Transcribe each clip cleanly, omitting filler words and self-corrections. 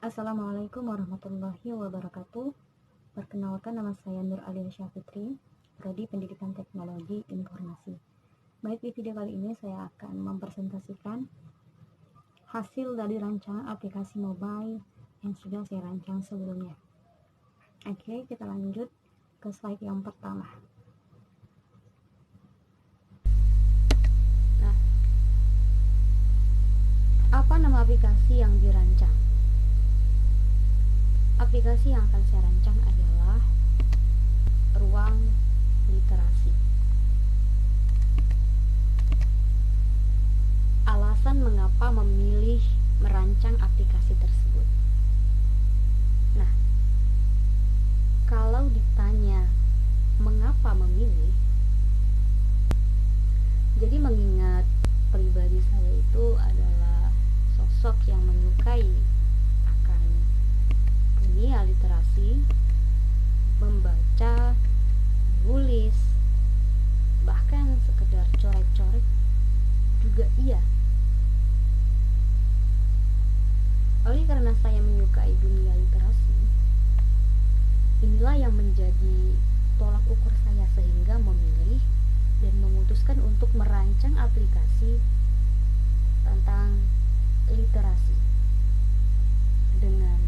Assalamualaikum warahmatullahi wabarakatuh. Perkenalkan, nama saya Nur Aliansyah Fitri, Prodi Pendidikan Teknologi Informasi. Baik, di video kali ini saya akan mempresentasikan hasil dari rancangan aplikasi mobile yang sudah saya rancang sebelumnya. Oke, kita lanjut ke slide yang pertama. Nah, apa nama aplikasi yang dirancang? Aplikasi yang akan saya rancang adalah Ruang Literasi. Alasan mengapa memilih merancang aplikasi tersebut. Nah, kalau ditanya mengapa memilih, jadi mengingat pribadi saya itu adalah sosok yang menyukai akan dunia literasi, membaca, menulis, bahkan sekedar coret-coret juga iya. Oleh karena saya menyukai dunia literasi, inilah yang menjadi tolak ukur saya sehingga memilih dan memutuskan untuk merancang aplikasi tentang literasi dengan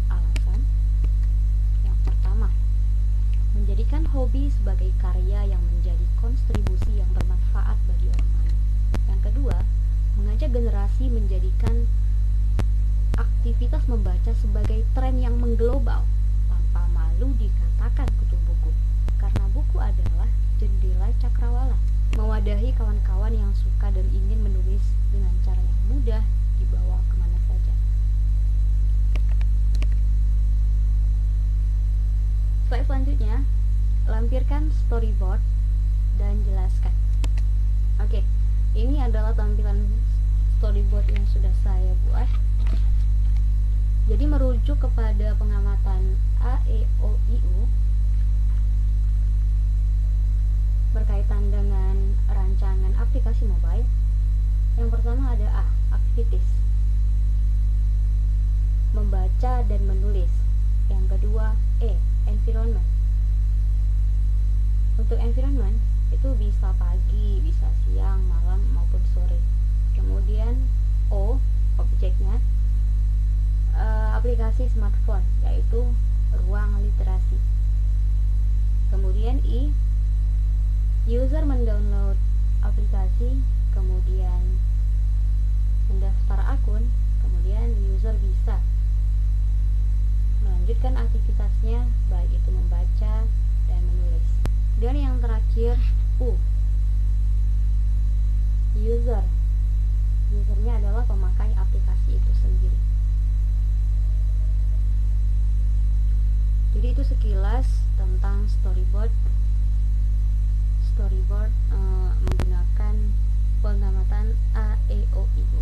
alasan yang pertama, menjadikan hobi sebagai karya yang menjadi kontribusi yang bermanfaat bagi orang lain. Yang kedua, mengajak generasi menjadikan aktivitas membaca sebagai tren yang mengglobal tanpa malu dikatakan kutu buku, karena buku adalah jendela cakrawala, mewadahi kawan-kawan yang suka dan ingin menulis dengan cara yang mudah dibawa kemana saja. Slide selanjutnya, lampirkan storyboard dan jelaskan. Oke, ini adalah tampilan storyboard yang sudah saya buat. Jadi merujuk kepada pengamatan AEOIU berkaitan dengan rancangan aplikasi mobile. Yang pertama ada A, activities, membaca dan menulis. Yang kedua E, environment. Untuk environment itu bisa pagi, bisa siang, malam maupun sore. Kemudian O, objeknya, aplikasi smartphone, yaitu ruang literasi. Kemudian I, user mendownload aplikasi, kemudian mendaftar akun, kemudian user bisa melanjutkan aktivitasnya, baik itu membaca dan menulis. Dan yang terakhir U, user. Usernya adalah pemakai aplikasi itu sendiri. Jadi itu sekilas tentang storyboard menggunakan pengamatan AEOIU.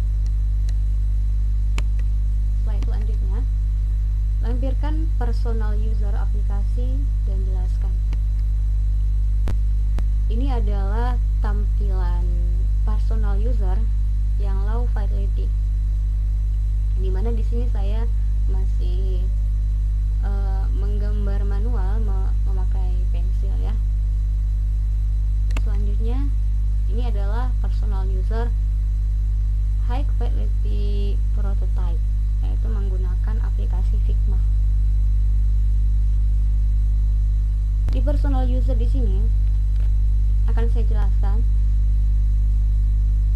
Slide selanjutnya, lampirkan personal user aplikasi dan jelaskan. Ini adalah tampilan personal user yang low fidelity, dimana di sini saya masih menggambar manual memakai pensil ya. Selanjutnya, ini adalah personal user high fidelity prototype, yaitu menggunakan aplikasi Figma. Di personal user di sini akan saya jelaskan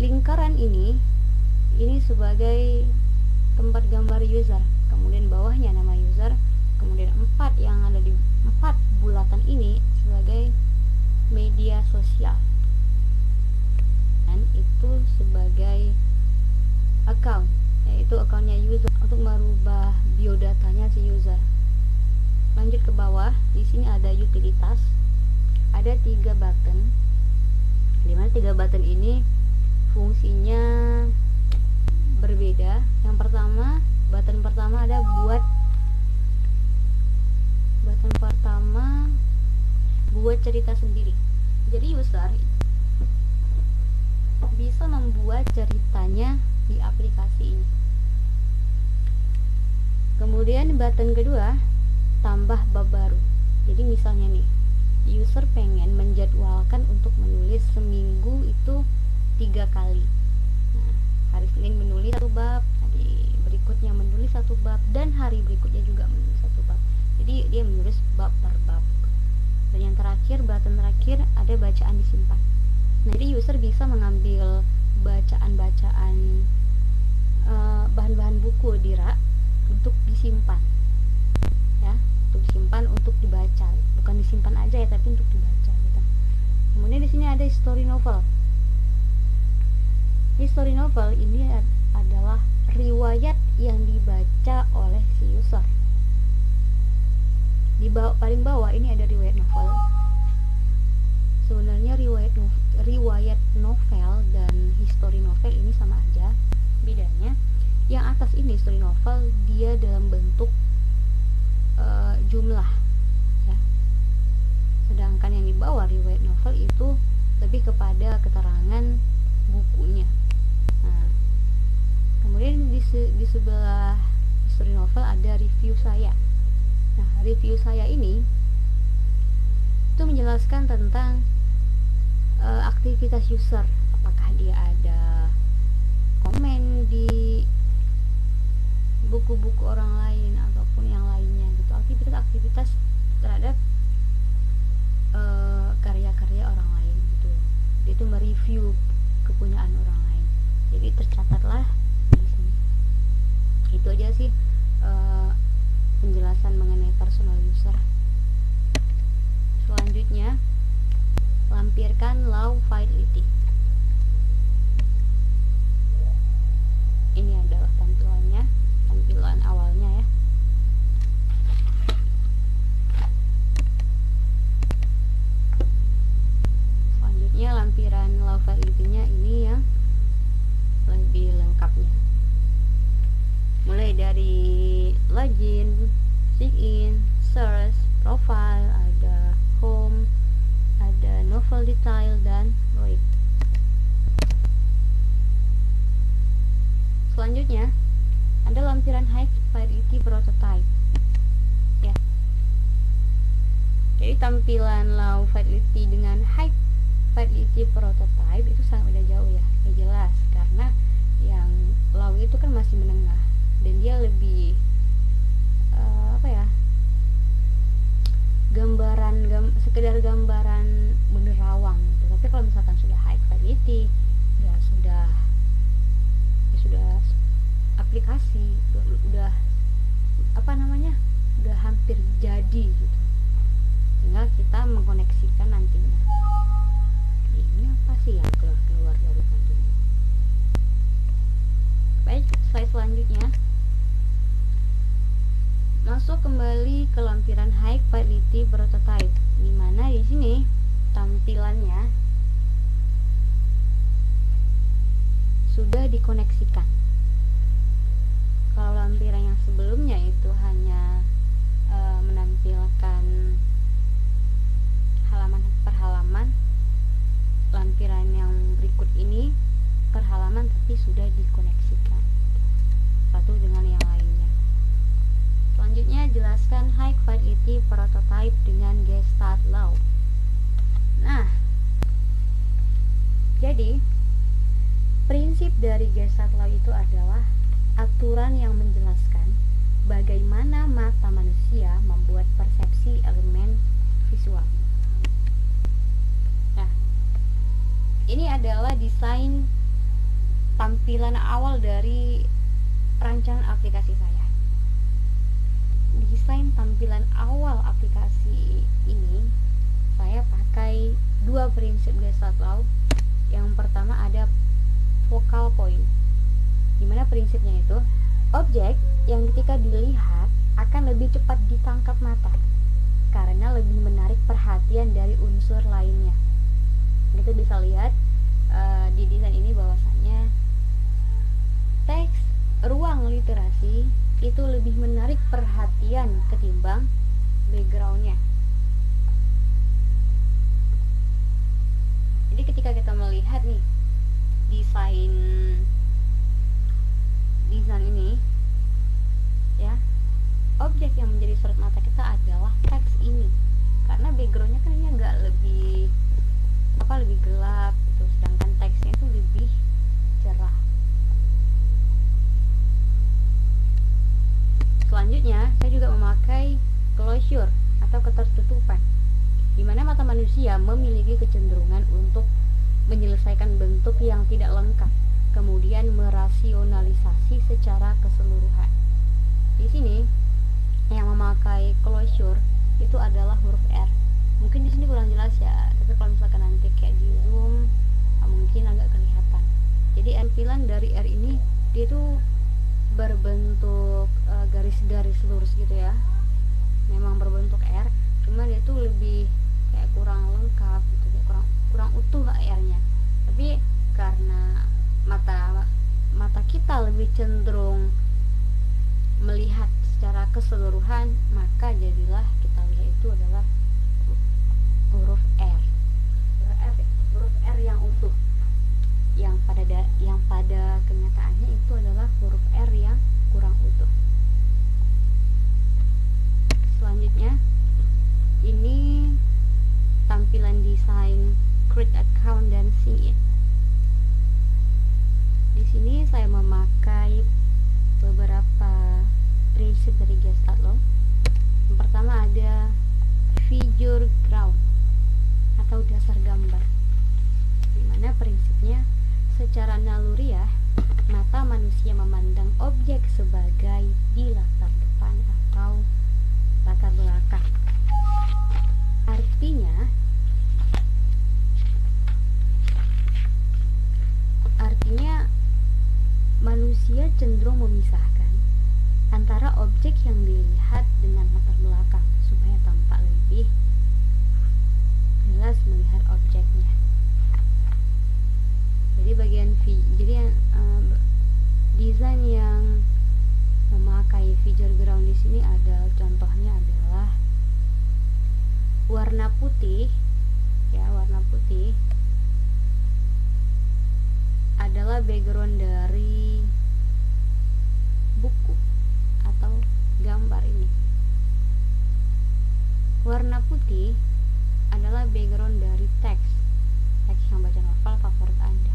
lingkaran ini sebagai tempat gambar user, kemudian bawahnya nama user, kemudian 4 yang ada di 4 bulatan ini sebagai media sosial, dan itu sebagai account, yaitu accountnya user untuk merubah biodatanya si user. Lanjut ke bawah, di sini ada utilitas, ada 3 button, dimana 3 button ini fungsinya berbeda. Yang pertama, button pertama ada buat cerita sendiri. Jadi user bisa membuat ceritanya di aplikasi ini. Kemudian button kedua, tambah bab baru. Jadi misalnya nih, user pengen menjadwalkan untuk menulis seminggu itu 3 kali. Nah, hari Senin menulis 1 bab, hari berikutnya menulis 1 bab, dan hari berikutnya juga menulis 1 bab. Jadi dia menulis bab per bab. Dan yang terakhir, button terakhir, ada bacaan disimpan. Nah, jadi user bisa mengambil bacaan-bacaan bahan-bahan buku di rak untuk disimpan, ya, untuk disimpan, untuk dibaca. Bukan disimpan aja ya, tapi untuk dibaca gitu. Kemudian di sini ada history novel. History novel ini adalah riwayat yang dibaca oleh si user. Di paling bawah ini ada riwayat novel. Sebenarnya riwayat novel dan history novel ini sama aja. Bedanya, yang atas ini history novel, dia dalam bentuk jumlah, ya. Sedangkan yang di bawah riwayat novel itu lebih kepada keterangan bukunya. Nah, kemudian di sebelah history novel ada review saya. Nah, review saya ini itu menjelaskan tentang aktivitas user, apakah dia ada komen di buku-buku orang lain ataupun yang lainnya gitu, aktivitas terhadap karya-karya orang lain gitu. Dia itu mereview kepunyaan orang lain, jadi tercatatlah di sini. Itu aja sih penjelasan mengenai personal user. Selanjutnya, lampirkan law fidelity. Ini adalah tampilan awalnya ya. Selanjutnya lampiran law fidelity-nya ini yang lebih lengkapnya. Mulai dari login, sign-in, search, profile, ada home, ada novel detail, dan read. Selanjutnya ada lampiran high fidelity prototype, ya. Jadi tampilan low fidelity dengan high fidelity prototype itu sangat beda jauh ya. Jelas, karena yang low itu kan masih menengah dan dia lebih sekedar gambaran menerawang gitu. Tapi kalau misalkan sudah high fidelity, ya sudah aplikasi, udah udah hampir jadi gitu. Tinggal kita mengkoneksikan nantinya. Ini apa sih ya keluar dari tadinya. Baik, slide selanjutnya. Masuk kembali ke lampiran high fidelity prototype, di mana di sini tampilannya sudah dikoneksikan. Kalau lampiran yang sebelumnya itu hanya menampilkan halaman per halaman, lampiran yang berikut ini per halaman tapi sudah dikoneksikan satu dengan yang lainnya. Selanjutnya, jelaskan high fidelity prototype dengan Gestalt law. Nah, jadi prinsip dari Gestalt law itu adalah aturan yang menjelaskan bagaimana mata manusia membuat persepsi elemen visual. Nah, ini adalah desain tampilan awal dari rancangan aplikasi saya. Desain tampilan awal aplikasi ini saya pakai 2 prinsip Gestalt law. Yang pertama ada focal point, dimana prinsipnya itu objek yang ketika dilihat akan lebih cepat ditangkap mata karena lebih menarik perhatian dari unsur lainnya. Kita bisa lihat di desain ini bahwasannya teks ruang literasi itu lebih menarik perhatian ketimbang backgroundnya. Jadi ketika kita melihat nih desain ini ya, objek yang menjadi sorot mata kita adalah teks ini, karena backgroundnya kan ini agak lebih lebih gelap gitu, sedangkan teksnya itu lebih cerah. Selanjutnya saya juga memakai closure atau ketertutupan, di mana mata manusia memiliki kecenderungan untuk menyelesaikan bentuk yang tidak lengkap, kemudian merasionalisasi secara keseluruhan. Di sini yang memakai closure itu adalah huruf R. Mungkin di sini kurang jelas ya, tapi kalau misalkan nanti kayak di zoom mungkin agak kelihatan. Jadi tampilan dari R ini dia itu berbentuk garis-garis lurus gitu ya. Memang berbentuk R, cuma dia tuh lebih kayak kurang lengkap gitu, kayak kurang utuh R-nya. Tapi karena mata kita lebih cenderung melihat secara keseluruhan, maka jadilah kita lihat itu adalah huruf R. Huruf R yang utuh, yang pada kenyataannya itu adalah huruf R yang kurang utuh. Selanjutnya ini tampilan desain create account dan sign in. Di sini saya memakai beberapa prinsip dari Gestalt Law. Yang pertama ada figure ground atau dasar gambar, dimana prinsipnya secara naluriah mata manusia memandang objek sebagai di latar depan atau latar belakang. Artinya manusia cenderung memisahkan antara objek yang dilihat dengan latar belakang supaya tampak lebih jelas melihat objeknya. Jadi desain yang memakai figure ground di sini ada contohnya adalah warna putih. Ya, warna putih adalah background dari buku atau gambar ini. Warna putih adalah background dari teks yang baca novel favorit Anda.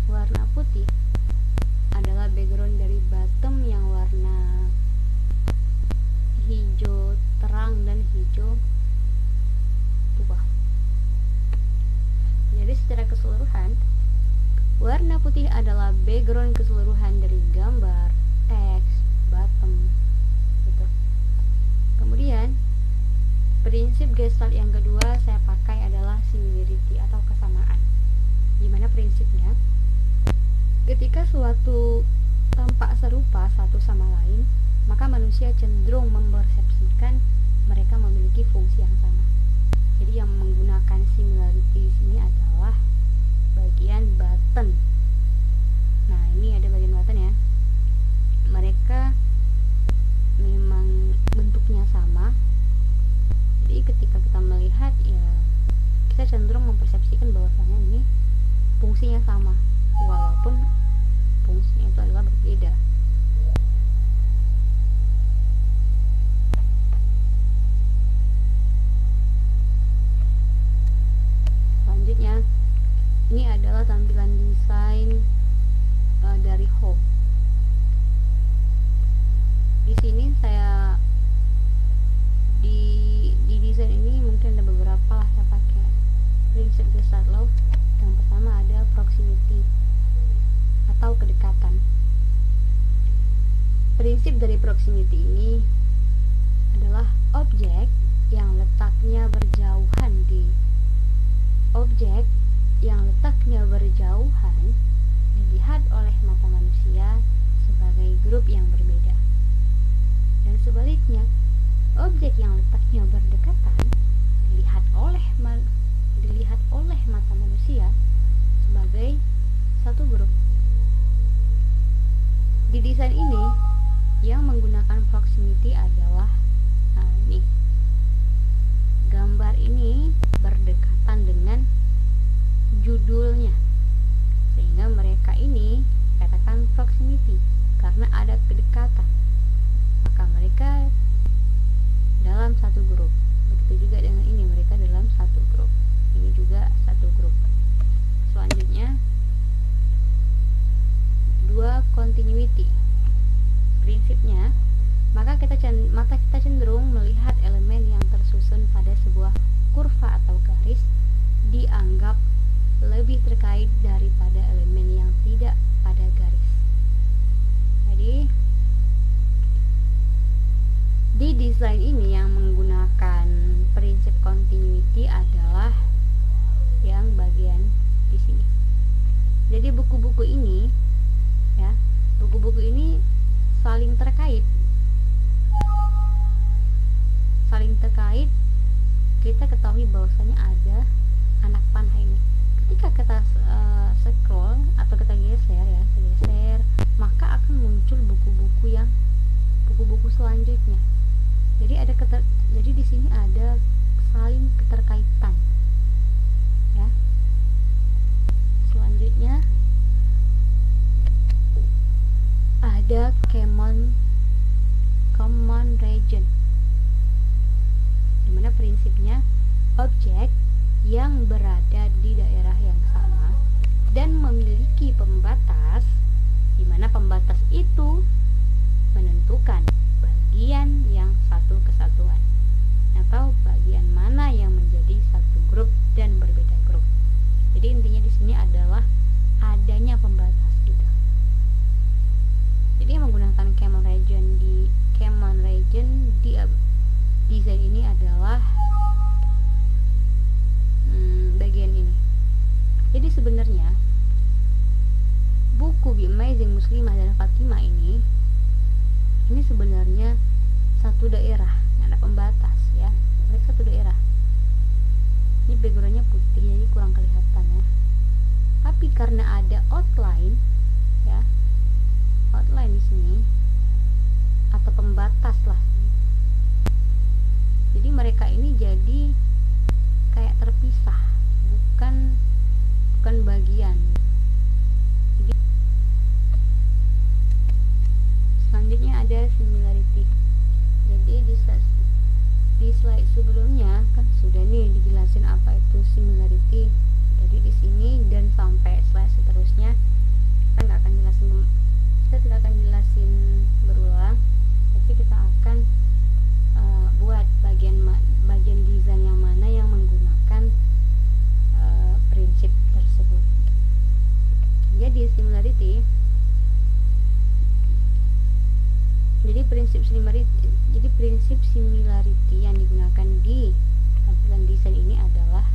Warna putih adalah background dari bottom yang warna hijau terang dan hijau tua. Jadi secara keseluruhan, warna putih adalah background keseluruhan dari gambar, teks, bottom gitu. Kemudian prinsip Gestalt yang kedua saya pakai adalah similarity atau kesamaan, dimana prinsipnya ketika suatu tampak serupa satu sama lain, maka manusia cenderung mempersepsikan mereka memiliki fungsi yang sama. Jadi yang menggunakan similarity di sini adalah bagian button. Nah, ini ada bagian button ya. Mereka memang bentuknya sama. Jadi ketika kita melihat ya kita cenderung mempersepsikan bahwasanya ini fungsinya sama, walaupun fungsinya itu adalah berbeda. Selanjutnya ini adalah tampilan desain dari home. Di sini saya di desain ini mungkin ada beberapa lah saya pakai prinsip Gestalt Law. Yang pertama ada proximity atau kedekatan. Prinsip dari proximity ini adalah objek yang letaknya berjauhan dilihat oleh mata manusia sebagai grup yang berbeda. Dan sebaliknya, objek yang letaknya berdekatan dilihat oleh mata manusia sebagai satu grup. Di desain ini yang menggunakan proximity adalah ini. Gambar ini berdekatan dengan judulnya, sehingga mereka ini katakan proximity karena ada kedekatan. mereka dalam satu grup. Begitu juga dengan ini, mereka dalam satu grup. Ini juga satu grup. Selanjutnya, dua continuity. Prinsipnya, maka kita cenderung melihat elemen yang tersusun pada sebuah kurva atau garis dianggap lebih terkait daripada elemen yang tidak pada garis. Jadi, di desain ini yang menggunakan prinsip continuity adalah yang bagian di sini. Jadi buku-buku ini ya, buku-buku ini saling terkait. Kita ketahui bahwasanya ada anak panah ini. Ketika kita scroll atau kita geser, maka akan muncul buku-buku selanjutnya. Jadi di sini ada saling keterkaitan. Ya. Selanjutnya ada common region, dimana prinsipnya objek yang berada di daerah yang sama dan memiliki pembatas, dimana pembatas itu menentukan bagian yang satu kesatuan atau bagian mana yang menjadi satu grup dan berbeda grup. Jadi intinya di sini adalah adanya pembatas gitu. Jadi menggunakan common region di desain ini adalah bagian ini. Jadi sebenarnya buku The Amazing Muslimah dan Fatimah ini sebenarnya satu daerah, ada pembatas ya. Mereka satu daerah. Ini backgroundnya putih jadi kurang kelihatan ya. Tapi karena ada outline ya, outline di sini atau pembatas lah. Jadi mereka ini jadi kayak terpisah, bukan bagian. Jadi selanjutnya ada similarity. Jadi di slide sebelumnya kan sudah nih dijelasin apa itu similarity. Jadi di sini dan sampai slide seterusnya kita tidak akan jelasin berulang, tapi kita akan buat bagian desain yang mana yang menggunakan prinsip tersebut. Jadi similarity, prinsip similarity yang digunakan di tampilan desain ini adalah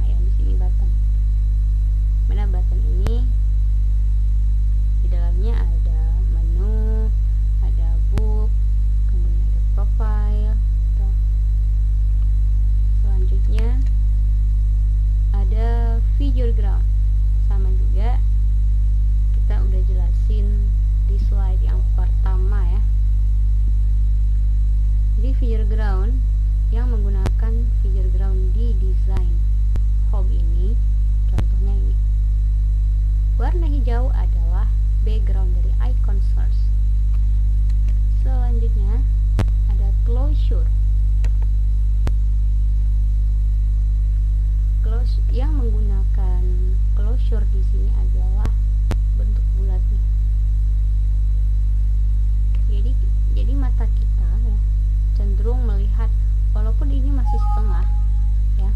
yang di sini button. Mana button ini di dalamnya ada menu, ada book, kemudian ada profile. Selanjutnya ada figure ground, sama juga kita udah jelasin di slide yang pertama ya. Jadi figure ground, yang menggunakan figure ground di desain home ini, contohnya ini, warna hijau adalah background dari icon source. Selanjutnya ada closure, yang menggunakan closure di sini adalah bentuk bulat nih. Jadi mata kita ya cenderung melihat, walaupun ini masih setengah ya,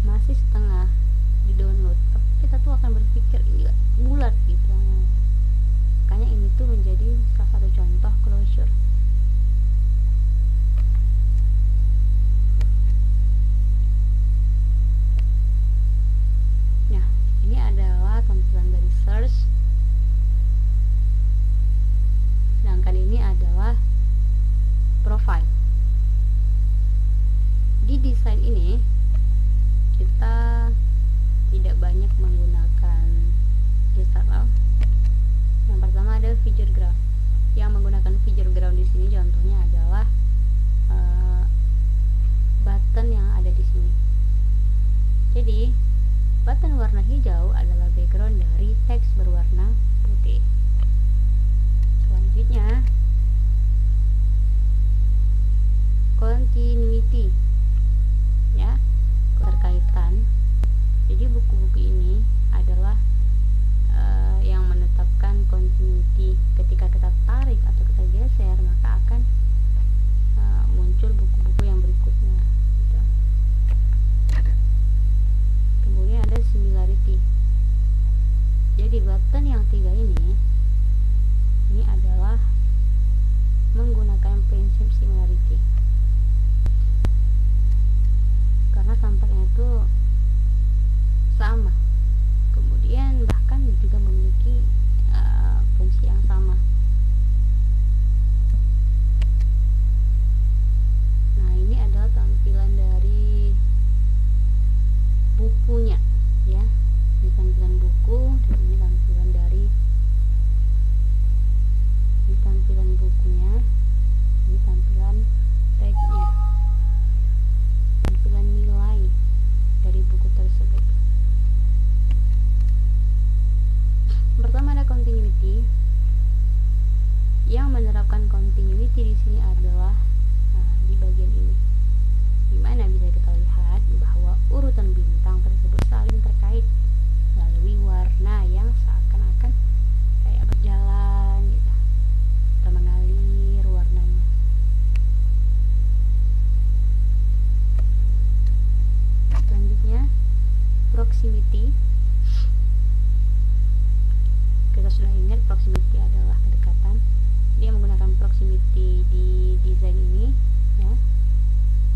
masih setengah di download, tapi kita tuh akan berpikir ini bulat gitu. Makanya ini tuh menjadi salah satu contoh closure. tentang continuity di sini adalah di bagian ini, dimana bisa kita lihat bahwa urutan bintang tersebut saling terkait melalui warna yang seakan-akan kayak berjalan gitu, atau mengalir warnanya. Selanjutnya, proximity. Kita sudah ingat proximity adalah kedekatan. Dia menggunakan proximity di desain ini ya,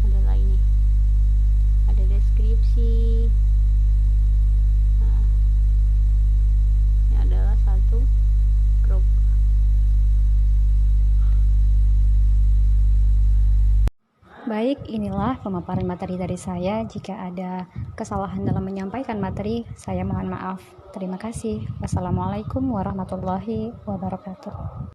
adalah ini, ada deskripsi. Nah, ini adalah satu grup. Baik, inilah pemaparan materi dari saya. Jika ada kesalahan dalam menyampaikan materi, saya mohon maaf. Terima kasih. Wassalamualaikum warahmatullahi wabarakatuh.